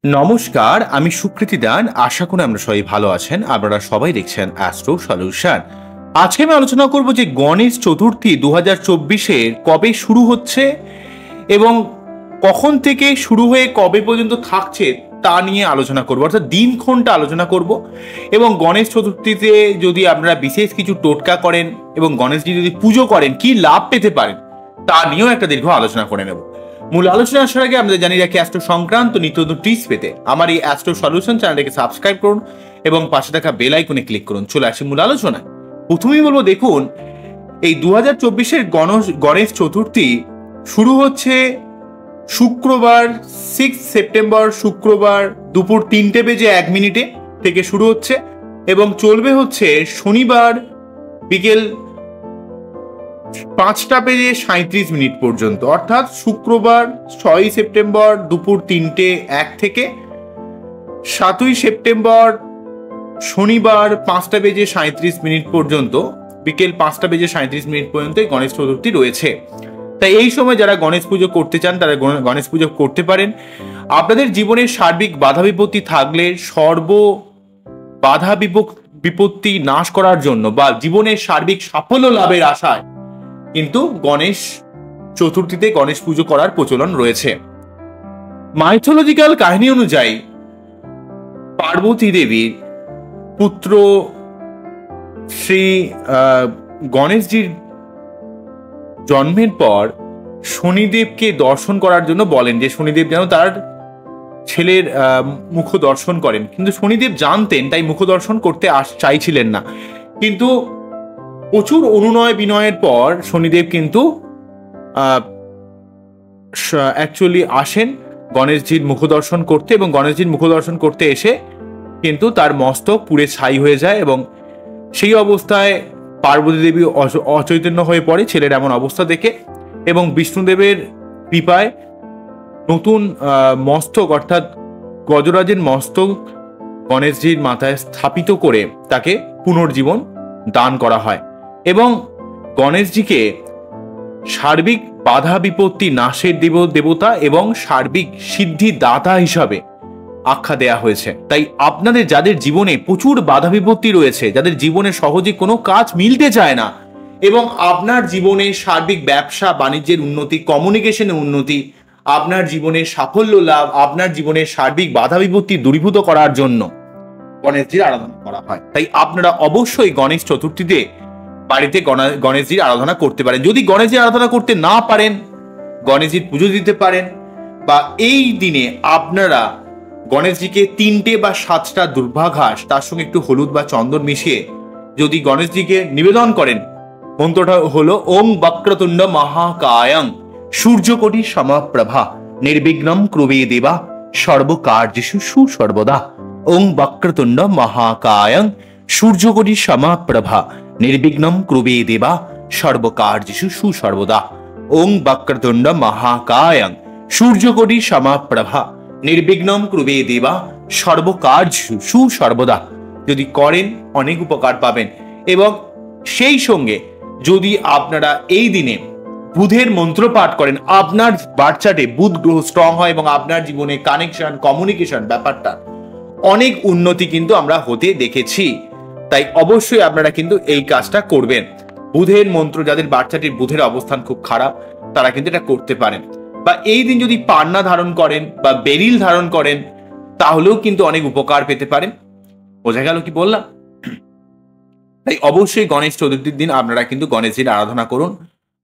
নমস্কার, আমি সুকৃতি দান। আশা করি আমরা সবাই ভালো আছেন। আপনারা সবাই দেখছেন অ্যাস্ট্রো সলিউশন। আজকে আমি আলোচনা করব যে গণেশ চতুর্থী 2024-এর কবে শুরু হচ্ছে এবং কখন থেকে শুরু হয়ে কবে পর্যন্ত থাকছে তা নিয়ে আলোচনা করব, অর্থাৎ দিনক্ষণটা আলোচনা করব। এবং গণেশ চতুর্থীতে যদি আপনারা বিশেষ কিছু টোটকা করেন এবং গণেশজি যদি পুজো করেন কি লাভ পেতে পারেন তা নিয়েও একটা দীর্ঘ আলোচনা করে নেব। মূল আলোচনা আসার আগে আমাদের জানিয়ে রাখি, অ্যাস্ট্রো সংক্রান্ত নিত্য নতুন টিপস পেতে আমার এই অ্যাস্ট্রো সলিউশন চ্যানেলটাকে সাবস্ক্রাইব করুন এবং পাশে থাকা বেল আইকনে ক্লিক করুন। চলে আসি মূল আলোচনায়। প্রথমেই বলবো, দেখুন এই 2024-এর গণেশ চতুর্থী শুরু হচ্ছে শুক্রবার 6 সেপ্টেম্বর, শুক্রবার দুপুর 3:01 থেকে শুরু হচ্ছে এবং চলবে হচ্ছে শনিবার বিকেল 5:37 পর্যন্ত, অর্থাৎ শুক্রবার 6 সেপ্টেম্বর দুপুর 3:01 থেকে 7 সেপ্টেম্বর শনিবার 5:37 পর্যন্ত, বিকেল 5:37 পর্যন্ত গণেশ চতুর্থী রয়েছে। তাই এই সময় যারা গণেশ পুজো করতে চান তারা গণেশ পুজো করতে পারেন। আপনাদের জীবনের সার্বিক বাধা বিপত্তি থাকলে বাধা বিপত্তি নাশ করার জন্য বা জীবনের সার্বিক সাফল্য লাভের আশায় কিন্তু গণেশ চতুর্থীতে গণেশ পুজো করার প্রচলন রয়েছে। মাইথোলজিক্যাল কাহিনী অনুযায়ী পার্বতী দেবীর পুত্র শ্রী গণেশজির জন্মের পর শনিদেবকে দর্শন করার জন্য বলেন যে শনিদেব যেন তার ছেলের মুখ দর্শন করেন, কিন্তু শনিদেব জানতেন তাই মুখ দর্শন করতে চাইছিলেন না। কিন্তু প্রচুর অনুনয় বিনয়ের পর শনিদেব কিন্তু অ্যাকচুয়ালি আসেন গণেশজির মুখ দর্শন করতে এবং গণেশজির মুখ দর্শন করতে এসে কিন্তু তার মস্তক পুড়ে ছাই হয়ে যায় এবং সেই অবস্থায় পার্বতী দেবী অচৈতন্য হয়ে পড়ে ছেলের এমন অবস্থা দেখে এবং বিষ্ণুদেবের কৃপায় নতুন মস্তক অর্থাৎ গজরাজের মস্তক গণেশজির মাথায় স্থাপিত করে তাকে পুনর্জীবন দান করা হয় এবং গণেশজিকে সার্বিক বাধা বিপত্তি নাশের দেবতা এবং সার্বিক সিদ্ধি দাতা হিসাবে আখ্যা দেয়া হয়েছে। তাই আপনাদের যাদের জীবনে প্রচুর বাধা বিপত্তি রয়েছে, যাদের জীবনে সহজে কোনো কাজ মিলতে চায় না এবং আপনার জীবনে সার্বিক ব্যবসা বাণিজ্যের উন্নতি, কমিউনিকেশনের উন্নতি, আপনার জীবনের সাফল্য লাভ, আপনার জীবনের সার্বিক বাধা বিপত্তি দূরীভূত করার জন্য গণেশজির আরাধনা করা হয়। তাই আপনারা অবশ্যই গণেশ চতুর্থীতে বাড়িতে গণেশজির আরাধনা করতে পারেন। যদি গণেশজির আরাধনা করতে না পারেন, গণেশজির পুজো দিতে পারেন বা এই দিনে আপনারা গণেশজিকে 3টে বা 7টা দুর্ভাঘাস তার সঙ্গে একটু হলুদ বা চন্দন মিশিয়ে যদি গণেশজিকে নিবেদন করেন, মন্ত্রটা হলো ওং বক্রতুণ্ড মহাকায়ং সূর্যকোটি সমপ্রভা নির্বিঘ্নম কুরুবে দেবা সর্বকার্যেষু সুসর্বদা। ওং বক্রতুণ্ড মহাকায়ং সূর্যকোটি সমপ্রভা নির্বিঘ্নম কুরুবে দেবা সর্বকার্যেষু সুসর্বদা। ওং বক্রতুণ্ড মহাকায়ং সূর্যকোটি সমপ্রভা নির্বিঘ্নম কুরুবে দেবা সর্বকার্যেষু সুসর্বদা। যদি করেন অনেক উপকার পাবেন। এবং সেই সঙ্গে যদি আপনারা এই দিনে বুধের মন্ত্র পাঠ করেন, আপনার বার্থ চার্টে বুধ গ্রহ স্ট্রং হয় এবং আপনার জীবনে কানেকশন, কমিউনিকেশন ব্যাপারটা অনেক উন্নতি কিন্তু আমরা হতে দেখেছি। তাই অবশ্যই আপনারা কিন্তু এই কাজটা করবেন। বুধের মন্ত্র, যাদের বার্থ চার্টে বুধের অবস্থান খুব খারাপ তারা কিন্তু এটা করতে পারেন। বা এই দিন যদি পান্না ধারণ করেন বা বেরিল ধারণ করেন তাহলেও কিন্তু অনেক উপকার পেতে পারেন। বোঝা গেল কি বললাম? তাই অবশ্যই গণেশ চতুর্থীর দিন আপনারা কিন্তু গণেশজির আরাধনা করুন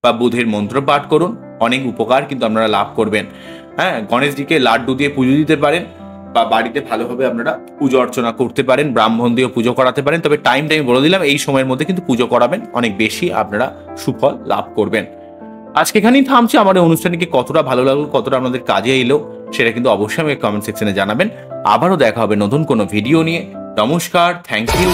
বা বুধের মন্ত্র পাঠ করুন, অনেক উপকার কিন্তু আপনারা লাভ করবেন। হ্যাঁ, গণেশজিকে লাড্ডু দিয়ে পুজো দিতে পারেন বা বাড়িতে ভালোভাবে আপনারা পুজো অর্চনা করতে পারেন, ব্রাহ্মণ দিয়ে পুজো করাতে পারেন। তবে টাইম বলে দিলাম, এই সময়ের মধ্যে কিন্তু পুজো করাবেন, অনেক বেশি আপনারা সুফল লাভ করবেন। আজকে এখানেই থামছি। আমার এই অনুষ্ঠানকে কতটা ভালো লাগলো, কতটা আপনাদের কাজে এলো সেটা কিন্তু অবশ্যই আমাকে কমেন্ট সেকশনে জানাবেন। আবারও দেখা হবে নতুন কোনো ভিডিও নিয়ে। নমস্কার, থ্যাংক ইউ।